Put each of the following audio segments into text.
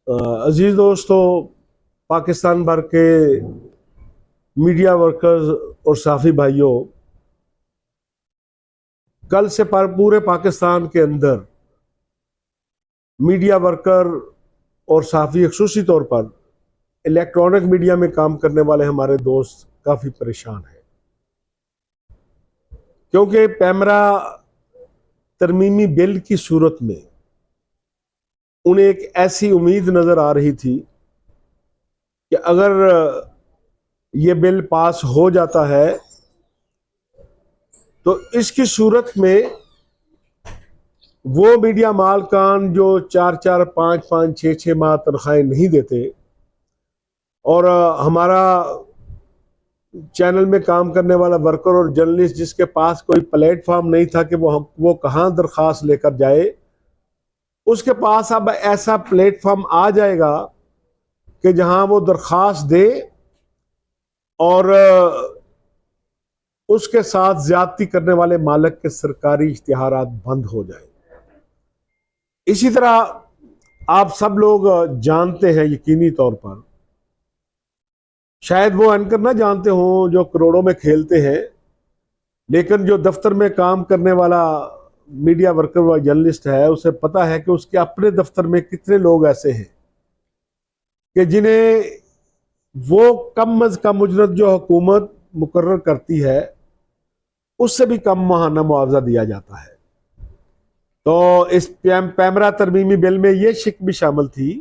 अजीज दोस्तों, पाकिस्तान भर के मीडिया वर्कर्स और साफी भाइयों, कल से पूरे पाकिस्तान के अंदर मीडिया वर्कर और साफी खसूसी तौर पर इलेक्ट्रॉनिक मीडिया में काम करने वाले हमारे दोस्त काफ़ी परेशान हैं, क्योंकि पैमरा तरमीमी बिल की सूरत में उन्हें एक ऐसी उम्मीद नज़र आ रही थी कि अगर ये बिल पास हो जाता है तो इसकी सूरत में वो मीडिया मालकान जो 4-4, 5-5, 6-6 माह तनख्वाहें नहीं देते और हमारा चैनल में काम करने वाला वर्कर और जर्नलिस्ट जिसके पास कोई प्लेटफॉर्म नहीं था कि वो कहाँ दरख्वास्त लेकर जाए, उसके पास अब ऐसा प्लेटफॉर्म आ जाएगा कि जहां वो दरख्वास्त दे और उसके साथ ज्यादती करने वाले मालिक के सरकारी इश्तिहारात बंद हो जाए। इसी तरह आप सब लोग जानते हैं यकीनी तौर पर, शायद वो एंकर ना जानते हो जो करोड़ों में खेलते हैं, लेकिन जो दफ्तर में काम करने वाला मीडिया वर्कर व जर्नलिस्ट है उसे पता है कि उसके अपने दफ्तर में कितने लोग ऐसे हैं कि जिन्हें वो कम अज कम उजरत जो हुकूमत मुकर्रर करती है उससे भी कम माहाना मुआवजा दिया जाता है। तो इस पैमरा तरमीमी बिल में यह शिक भी शामिल थी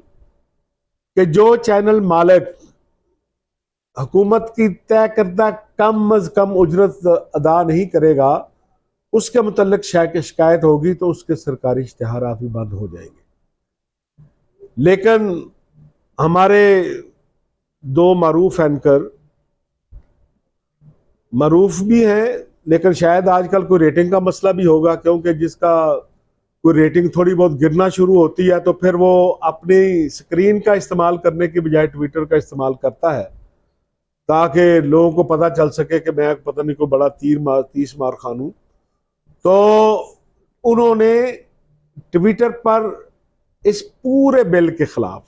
कि जो चैनल मालिक हुकूमत की तय करदा कम अज कम उजरत अदा नहीं करेगा उसके मुतल्लिक शिकायत होगी तो उसके सरकारी इश्तिहारात भी बंद हो जाएंगे। लेकिन हमारे दो मारूफ एंकर मारूफ भी हैं, लेकिन शायद आजकल कोई रेटिंग का मसला भी होगा, क्योंकि जिसका कोई रेटिंग थोड़ी बहुत गिरना शुरू होती है तो फिर वो अपनी स्क्रीन का इस्तेमाल करने की बजाय ट्विटर का इस्तेमाल करता है ताकि लोगों को पता चल सके कि मैं पता नहीं कोई बड़ा 30 मार खानू। तो उन्होंने ट्विटर पर इस पूरे बिल के खिलाफ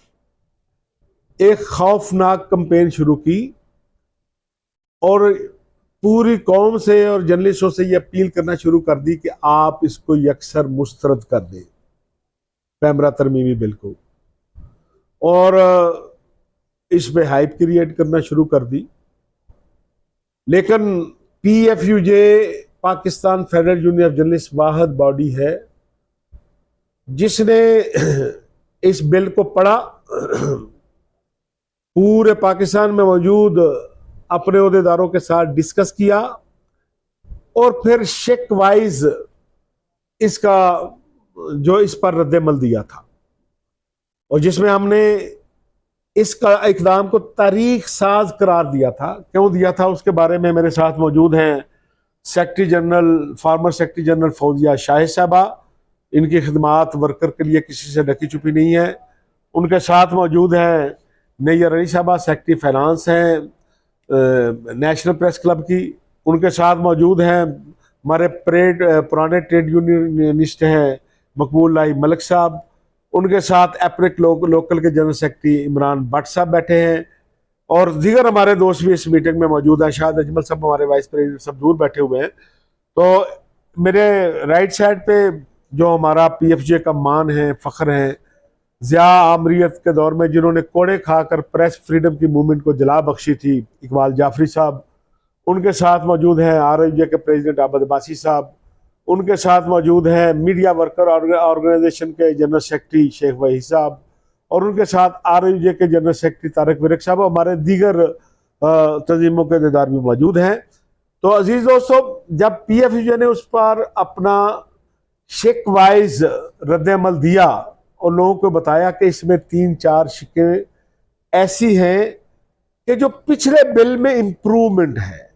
एक खौफनाक कैंपेन शुरू की और पूरी कौम से और जर्नलिस्टों से ये अपील करना शुरू कर दी कि आप इसको यकसर मुस्तरद कर दें, पैमरा तरमीमी बिल को, और इस पे हाइप क्रिएट करना शुरू कर दी। लेकिन PFUJ Pakistan federal union of journalist Wahid body है जिसने इस बिल को पढ़ा, पूरे पाकिस्तान में मौजूद अपने ओहदेदारों के साथ डिस्कस किया और फिर शेक वाइज इसका जो इस पर रद्द-ए-अमल दिया था, और जिसमें हमने इसका इकदाम को तारीख साज करार दिया था। क्यों दिया था उसके बारे में मेरे साथ मौजूद हैं former secretary general Fauzia Shahid साहबा। इनकी खिदमात वर्कर के लिए किसी से ढकी छुपी नहीं है। उनके साथ मौजूद हैं नैयर अली साहबा, सेक्रेटरी फाइनेंस हैं नेशनल प्रेस क्लब की। उनके साथ मौजूद हैं हमारे पुराने ट्रेड यूनियनिस्ट हैं मकबूल लाई मलिक साहब। उनके साथ एप्रिक लोकल के जनरल सेक्रेटरी इमरान भट्ट साहब बैठे हैं, और दीगर हमारे दोस्त भी इस मीटिंग में मौजूद हैं। शायद अजमल साहब हमारे वाइस प्रेसिडेंट सब दूर बैठे हुए हैं। तो मेरे राइट साइड पे जो हमारा PFJ का मान है, फ़ख्र है, ज़िया आमरीत के दौर में जिन्होंने कोड़े खाकर प्रेस फ्रीडम की मूवमेंट को जला बख्शी थी, इकबाल जाफरी साहब। उनके साथ मौजूद हैं RFJ के प्रेसिडेंट आबद अब्बासी साहब। उनके साथ मौजूद हैं मीडिया वर्कर ऑर्गेनाइजेशन के जनरल सेक्रेटरी शेख वही साहब, और उनके साथ RFJ के जनरल सेक्रेटरी तारिक विरक साहब। हमारे दीगर तंजीमों के अहदेदार भी मौजूद हैं। तो अजीज दोस्तों, जब PFUJ ने उस पर अपना शिक वाइज रद्द-ए-अमल दिया और लोगों को बताया कि इसमें 3-4 शिकें ऐसी हैं कि जो पिछले बिल में इंप्रूवमेंट है,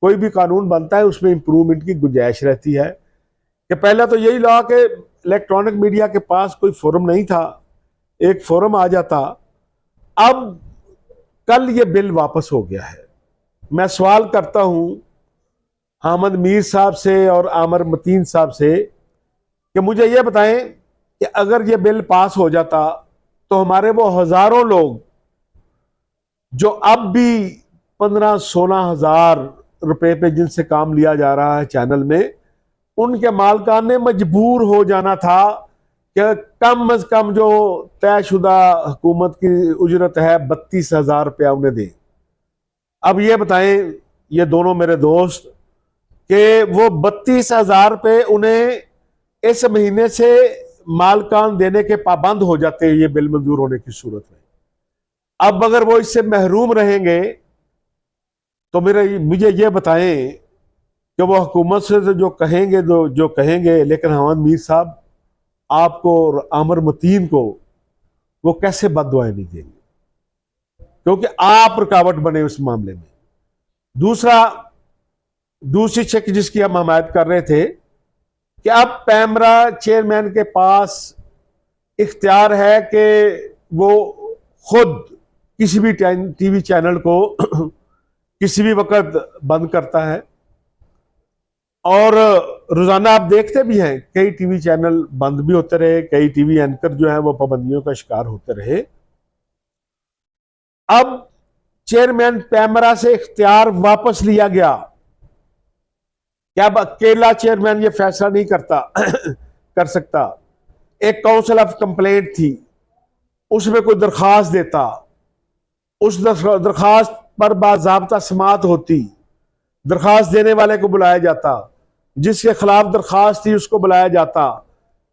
कोई भी कानून बनता है उसमें इंप्रूवमेंट की गुंजाइश रहती है। कि पहला तो यही लॉ कि इलेक्ट्रॉनिक मीडिया के पास कोई फोरम नहीं था, एक फोरम आ जाता। अब कल ये बिल वापस हो गया है। मैं सवाल करता हूं हामिद मीर साहब से और आमिर मतीन साहब से कि मुझे यह बताएं कि अगर ये बिल पास हो जाता तो हमारे वो हजारों लोग जो अब भी 15-16 हजार रुपए पे जिनसे काम लिया जा रहा है चैनल में, उनके मालकान ने मजबूर हो जाना था कि कम अज कम जो तयशुदा हुकूमत की उजरत है 32,000 रुपया उन्हें दें। अब ये बताएं ये दोनों मेरे दोस्त कि वो 32,000 रुपये उन्हें इस महीने से मालकान देने के पाबंद हो जाते हैं ये बिल मंजूर होने की सूरत में। अब अगर वो इससे महरूम रहेंगे तो मुझे ये बताएं कि वो हुकूमत से तो जो कहेंगे, लेकिन हमाद मीर साहब आपको और आमर मतीन को वो कैसे बद्दुआएं नहीं देंगे, क्योंकि आप रुकावट बने उस मामले में। दूसरी चेक जिसकी हम हमायत कर रहे थे कि अब पैमरा चेयरमैन के पास इख्तियार है कि वो खुद किसी भी टीवी चैनल को किसी भी वक्त बंद करता है, और रोजाना आप देखते भी हैं कई टीवी चैनल बंद भी होते रहे, कई टीवी एंकर जो है वो पाबंदियों का शिकार होते रहे। अब चेयरमैन पैमरा से इख्तियार वापस लिया गया। क्या अब अकेला चेयरमैन ये फैसला नहीं कर सकता? एक काउंसिल ऑफ कंप्लेंट थी, उसमें कोई दरखास्त देता, उस दरखास्त पर बाज़ाब्ता समाअत होती, दरखास्त देने वाले को बुलाया जाता, जिसके खिलाफ दरखास्त थी उसको बुलाया जाता,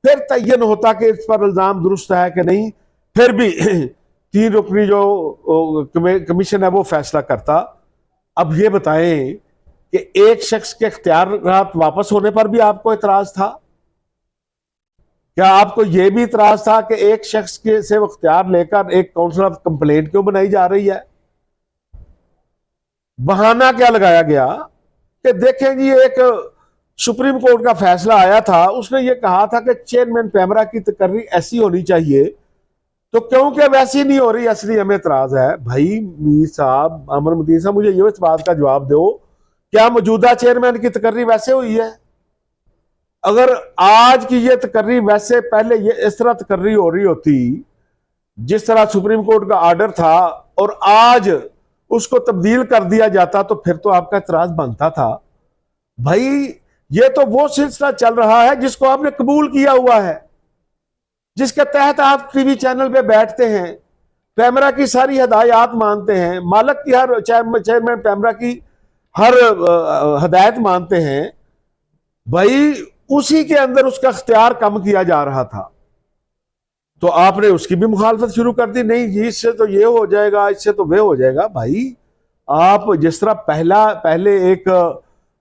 फिर तयन होता कि इस पर इल्जाम दुरुस्त है कि नहीं, फिर भी 3 रुकनी जो कमीशन है वो फैसला करता। अब ये बताएं कि एक शख्स के इख्तियारात वापस होने पर भी आपको इतराज था? क्या आपको यह भी इतराज था कि एक शख्स के से इख्तियार लेकर एक काउंसिल ऑफ कंप्लेंट क्यों बनाई जा रही है? बहाना क्या लगाया गया कि देखें जी एक सुप्रीम कोर्ट का फैसला आया था, उसने ये कहा था कि चेयरमैन पैमरा की तकर्री ऐसी होनी चाहिए, तो क्योंकि वैसी नहीं हो रही असली हमें इतराज है। भाई मीर साहब, अमर मदीन साहब, मुझे ये इस बात का जवाब दो, क्या मौजूदा चेयरमैन की तकर्री वैसे हुई है? अगर आज की ये तकर्री वैसे पहले ये इस तरह तकर्री हो रही होती जिस तरह सुप्रीम कोर्ट का ऑर्डर था, और आज उसको तब्दील कर दिया जाता, तो फिर तो आपका इतराज बनता था। भाई ये तो वो सिलसिला चल रहा है जिसको आपने कबूल किया हुआ है, जिसके तहत आप टीवी चैनल पे बैठते हैं, पैमरा की सारी हदायत मानते हैं, मालिक की हर चेयरमैन पैमरा की हर हदायत मानते हैं। भाई उसी के अंदर उसका इख्तियार कम किया जा रहा था, तो आपने उसकी भी मुखालफत शुरू कर दी। नहीं जी, इससे तो ये हो जाएगा, इससे तो वे हो जाएगा। भाई आप जिस तरह पहले एक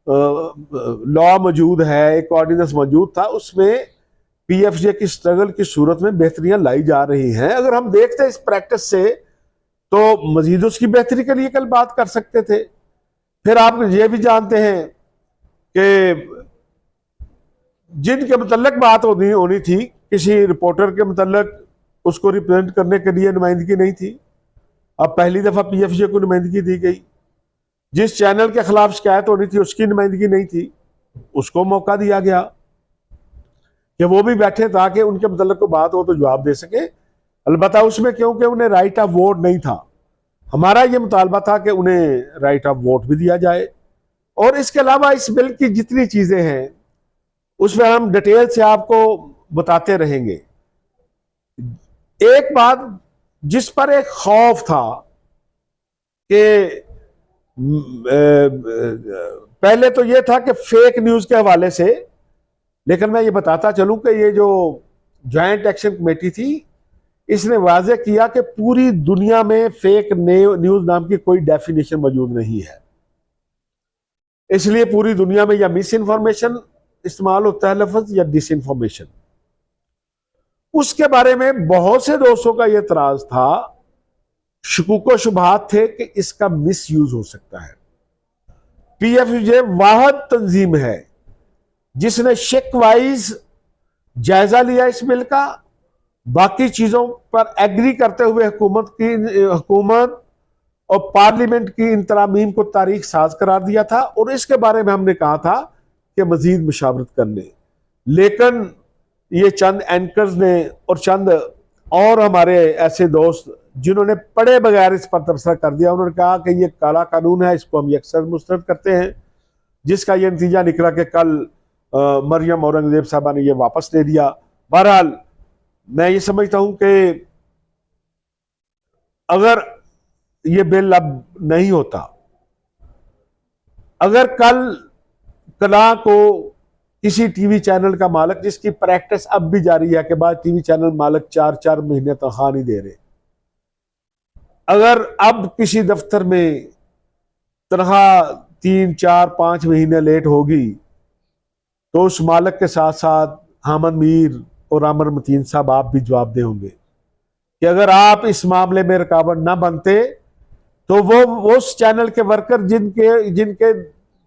लॉ मौजूद है, एक ऑर्डिनेंस मौजूद था, उसमें पीएफजे की स्ट्रगल की सूरत में बेहतरियां लाई जा रही हैं। अगर हम देखते इस प्रैक्टिस से तो मजीद उसकी बेहतरी के लिए कल बात कर सकते थे। फिर आप ये भी जानते हैं कि जिनके मुतल्लक बात होनी थी, किसी रिपोर्टर के मुतल्लक, उसको रिप्रेजेंट करने के लिए नुमाइंदगी नहीं थी। अब पहली दफा पीएफजे को नुमाइंदगी दी गई। जिस चैनल के खिलाफ शिकायत होनी थी उसकी नुमाइंदगी नहीं थी, उसको मौका दिया गया कि वो भी बैठे ताकि उनके मुतल्लक को बात हो तो जवाब दे सके। अलबत्ता उसमें क्योंकि उन्हें राइट ऑफ वोट नहीं था, हमारा ये मुतालबा था कि उन्हें राइट ऑफ वोट भी दिया जाए। और इसके अलावा इस बिल की जितनी चीजें हैं उसमें हम डिटेल से आपको बताते रहेंगे। एक बात जिस पर एक खौफ था कि पहले तो यह था कि फेक न्यूज के हवाले से, लेकिन मैं ये बताता चलूं कि ये जो ज्वाइंट एक्शन कमेटी थी, इसने वाज़ेह किया कि पूरी दुनिया में फेक न्यूज नाम की कोई डेफिनेशन मौजूद नहीं है। इसलिए पूरी दुनिया में या मिस इन्फॉर्मेशन इस्तेमाल होता है लफ्ज, या डिस इन्फॉर्मेशन। उसके बारे में बहुत से दोस्तों का यह एतराज था, शुकूक शुबहात थे कि इसका मिस यूज हो सकता है। पीएफजे वाहिद तंजीम है जिसने शेक वाइज जायजा लिया इस बिल का, बाकी चीजों पर एग्री करते हुए हुकूमत और पार्लियामेंट की इन तरामीम को तारीख साज करार दिया था, और इसके बारे में हमने कहा था कि मजीद मुशावरत कर ले। लेकिन ये चंद एंकर्स ने और चंद और हमारे ऐसे दोस्त जिन्होंने पढ़े बगैर इस पर तबसरा कर दिया, उन्होंने कहा कि ये काला कानून है, इसको हम यकसर मुस्तरद करते हैं, जिसका ये नतीजा निकला कि कल मरियम औरंगजेब साहबा ने ये वापस ले लिया। बहरहाल मैं ये समझता हूं कि अगर ये बिल अब नहीं होता, अगर कल कला को किसी टीवी चैनल का मालिक, जिसकी प्रैक्टिस अब भी जारी है कि बाद टीवी चैनल मालिक 4-4 महीने तनख्वाह नहीं दे रहे, अगर अब किसी दफ्तर में तनख्वाह 3-4-5 महीने लेट होगी, तो उस मालिक के साथ साथ हामिद मीर और आमिर मतीन साहब आप भी जवाबदेह होंगे कि अगर आप इस मामले में रुकावट ना बनते तो वो उस चैनल के वर्कर जिनके जिनके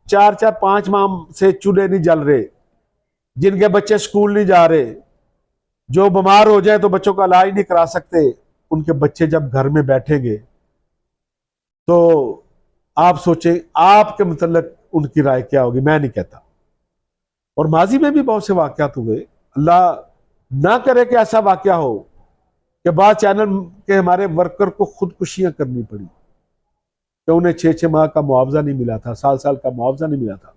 4-4-5 माह से चूल्हे नहीं जल रहे, जिनके बच्चे स्कूल नहीं जा रहे, जो बीमार हो जाए तो बच्चों का इलाज नहीं करा सकते, उनके बच्चे जब घर में बैठेंगे तो आप सोचें आपके मतलब उनकी राय क्या होगी। मैं नहीं कहता, और माजी में भी बहुत से वाकयात हुए, अल्लाह ना करे कि ऐसा वाकया हो कि बाद चैनल के हमारे वर्कर को खुदकुशियां करनी पड़ी कि उन्हें 6-6 माह का मुआवजा नहीं मिला था, साल का मुआवजा नहीं मिला था।